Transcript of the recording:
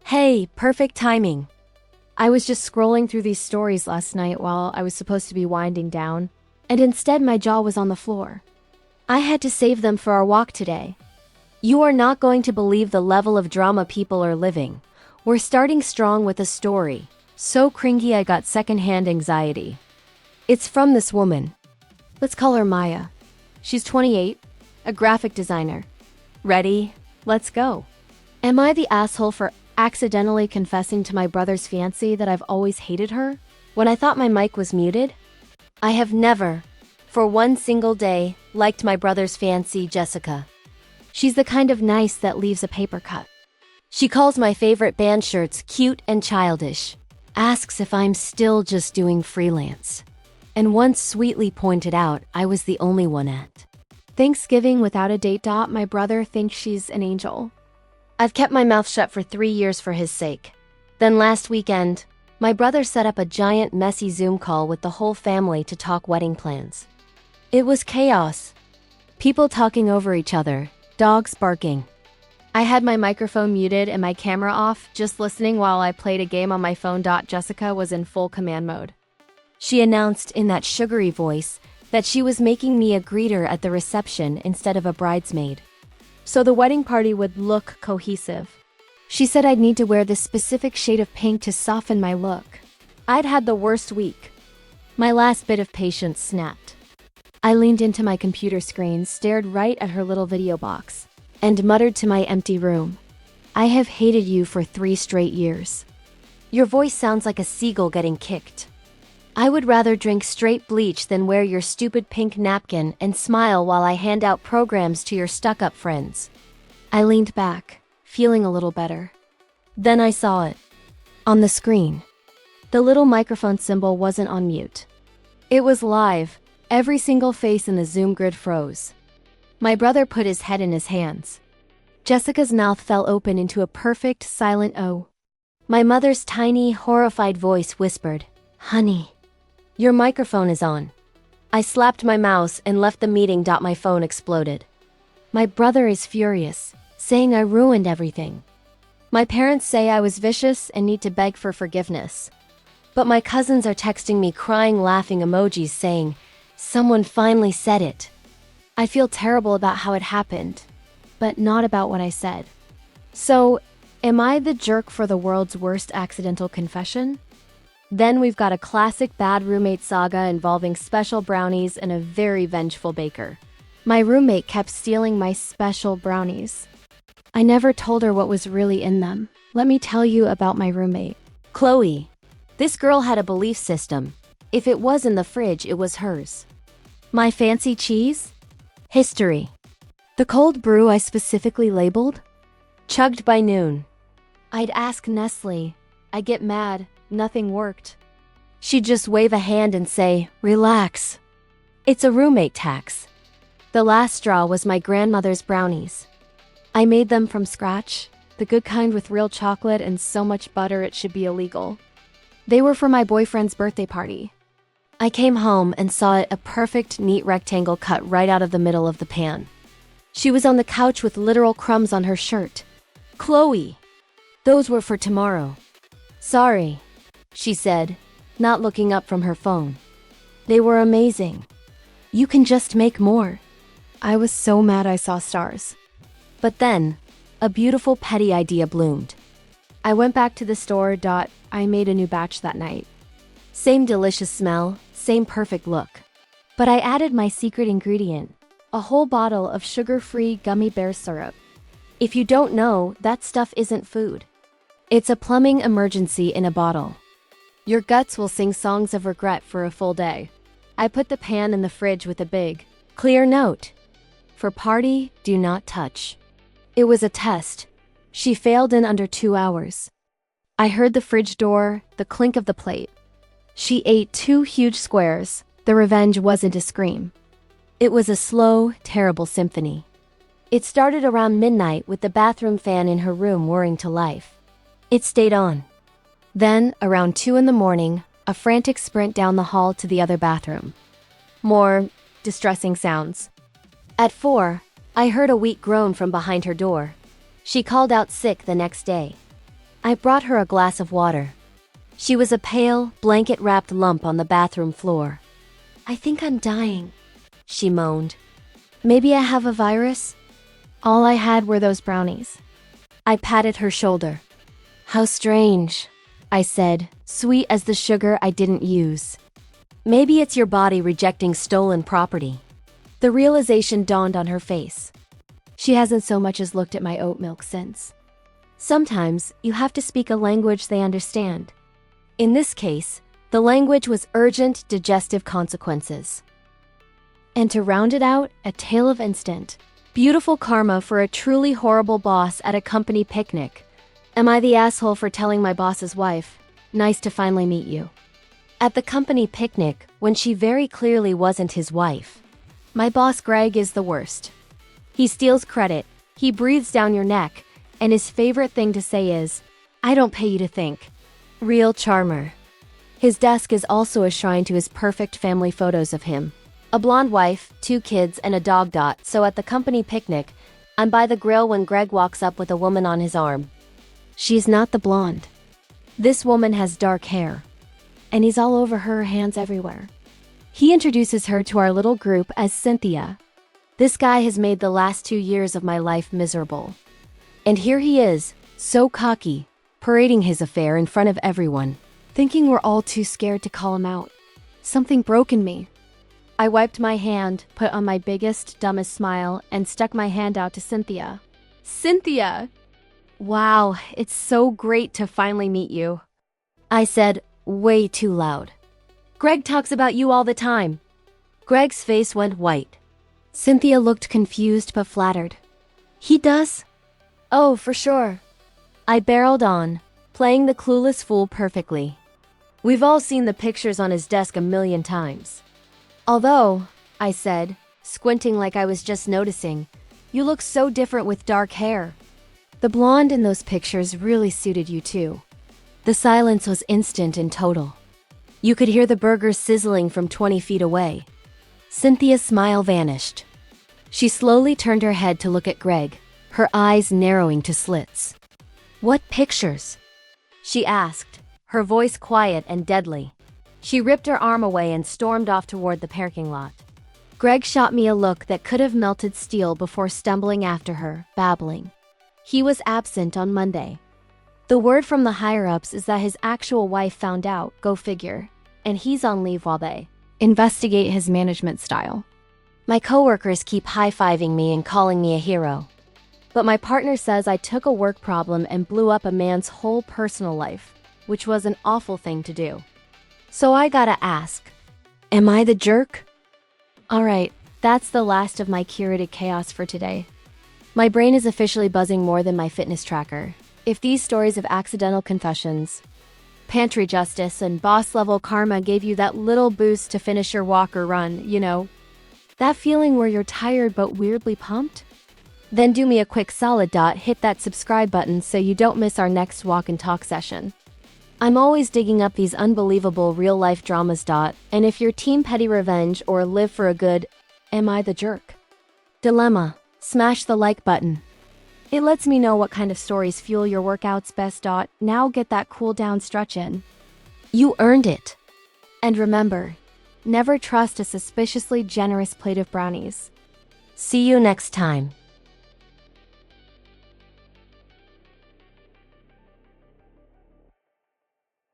Hey, perfect timing. I was just scrolling through these stories last night while I was supposed to be winding down, and instead my jaw was on the floor. I had to save them for our walk today. You are not going to believe the level of drama people are living. We're starting strong with a story. So cringy I got secondhand anxiety. It's from this woman. Let's call her Maya. She's 28, a graphic designer. Ready? Let's go. Am I the asshole for accidentally confessing to my brother's fiancé that I've always hated her when I thought my mic was muted? I have never, for one single day, liked my brother's fiancée, Jessica. She's the kind of nice that leaves a paper cut. She calls my favorite band shirts cute and childish, asks if I'm still just doing freelance, and once sweetly pointed out I was the only one at Thanksgiving without a date. My brother thinks she's an angel. I've kept my mouth shut for 3 years for his sake. Then last weekend, my brother set up a giant messy Zoom call with the whole family to talk wedding plans. It was chaos. People talking over each other, dogs barking. I had my microphone muted and my camera off, just listening while I played a game on my phone. Jessica was in full command mode. She announced in that sugary voice that she was making me a greeter at the reception instead of a bridesmaid, so the wedding party would look cohesive. She said I'd need to wear this specific shade of pink to soften my look. I'd had the worst week. My last bit of patience snapped. I leaned into my computer screen, stared right at her little video box, and muttered to my empty room, I have hated you for 3 straight years. Your voice sounds like a seagull getting kicked. I would rather drink straight bleach than wear your stupid pink napkin and smile while I hand out programs to your stuck-up friends. I leaned back, feeling a little better. Then I saw it. On the screen. The little microphone symbol wasn't on mute. It was live. Every single face in the Zoom grid froze. My brother put his head in his hands. Jessica's mouth fell open into a perfect silent O. My mother's tiny, horrified voice whispered, Honey, your microphone is on. I slapped my mouse and left the meeting. My phone exploded. My brother is furious, saying I ruined everything. My parents say I was vicious and need to beg for forgiveness. But my cousins are texting me crying, laughing emojis saying, Someone finally said it. I feel terrible about how it happened, but not about what I said. So, am I the jerk for the world's worst accidental confession? Then we've got a classic bad roommate saga involving special brownies and a very vengeful baker. My roommate kept stealing my special brownies. I never told her what was really in them. Let me tell you about my roommate. Chloe. This girl had a belief system. If it was in the fridge, it was hers. My fancy cheese? History. The cold brew I specifically labeled? Chugged by noon. I'd ask Nestle. I get mad. Nothing worked. She'd just wave a hand and say, Relax. It's a roommate tax. The last straw was my grandmother's brownies. I made them from scratch, the good kind with real chocolate and so much butter it should be illegal. They were for my boyfriend's birthday party. I came home and saw it a perfect, neat rectangle cut right out of the middle of the pan. She was on the couch with literal crumbs on her shirt. Chloe, those were for tomorrow. Sorry, she said, not looking up from her phone. They were amazing. You can just make more. I was so mad I saw stars. But then, a beautiful petty idea bloomed. I went back to the store. I made a new batch that night. Same delicious smell, same perfect look. But I added my secret ingredient, a whole bottle of sugar-free gummy bear syrup. If you don't know, that stuff isn't food. It's a plumbing emergency in a bottle. Your guts will sing songs of regret for a full day. I put the pan in the fridge with a big, clear note. For party, do not touch. It was a test. She failed in under 2 hours. I heard the fridge door, the clink of the plate. She ate 2 huge squares. The revenge wasn't a scream. It was a slow, terrible symphony. It started around midnight with the bathroom fan in her room whirring to life. It stayed on. Then, around 2 in the morning, a frantic sprint down the hall to the other bathroom. More distressing sounds. At 4, I heard a weak groan from behind her door. She called out sick the next day. I brought her a glass of water. She was a pale, blanket-wrapped lump on the bathroom floor. I think I'm dying, she moaned. Maybe I have a virus? All I had were those brownies. I patted her shoulder. How strange, I said, sweet as the sugar I didn't use. Maybe it's your body rejecting stolen property. The realization dawned on her face. She hasn't so much as looked at my oat milk since. Sometimes, you have to speak a language they understand. In this case, the language was urgent digestive consequences. And to round it out, a tale of instant, beautiful karma for a truly horrible boss at a company picnic. Am I the asshole for telling my boss's wife, nice to finally meet you? At the company picnic, when she very clearly wasn't his wife. My boss Greg is the worst. He steals credit, he breathes down your neck, and his favorite thing to say is, I don't pay you to think. Real charmer. His desk is also a shrine to his perfect family photos of him. A blonde wife, 2 kids, and a dog. So at the company picnic, I'm by the grill when Greg walks up with a woman on his arm. She's not the blonde. This woman has dark hair. And he's all over her, hands everywhere. He introduces her to our little group as Cynthia. This guy has made the last 2 years of my life miserable. And here he is, so cocky, parading his affair in front of everyone, thinking we're all too scared to call him out. Something broke in me. I wiped my hand, put on my biggest, dumbest smile, and stuck my hand out to Cynthia. Cynthia! Wow, it's so great to finally meet you. I said, way too loud. Greg talks about you all the time. Greg's face went white. Cynthia looked confused but flattered. He does? Oh, for sure. I barreled on, playing the clueless fool perfectly. We've all seen the pictures on his desk a million times. Although, I said, squinting like I was just noticing, you look so different with dark hair. The blonde in those pictures really suited you too. The silence was instant and total. You could hear the burgers sizzling from 20 feet away. Cynthia's smile vanished. She slowly turned her head to look at Greg, her eyes narrowing to slits. What pictures? She asked, her voice quiet and deadly. She ripped her arm away and stormed off toward the parking lot. Greg shot me a look that could have melted steel before stumbling after her, babbling. He was absent on Monday. The word from the higher-ups is that his actual wife found out, go figure, and he's on leave while they investigate his management style. My coworkers keep high-fiving me and calling me a hero. But my partner says I took a work problem and blew up a man's whole personal life, which was an awful thing to do. So I gotta ask, am I the jerk? Alright, that's the last of my curated chaos for today. My brain is officially buzzing more than my fitness tracker. If these stories of accidental confessions, pantry justice, and boss-level karma gave you that little boost to finish your walk or run, you know, that feeling where you're tired but weirdly pumped? Then do me a quick solid. Hit that subscribe button so you don't miss our next walk and talk session. I'm always digging up these unbelievable real-life dramas. And if you're team petty revenge or live for a good, am I the jerk? Dilemma, smash the like button. It lets me know what kind of stories fuel your workouts best. Now get that cool down stretch in. You earned it. And remember, never trust a suspiciously generous plate of brownies. See you next time.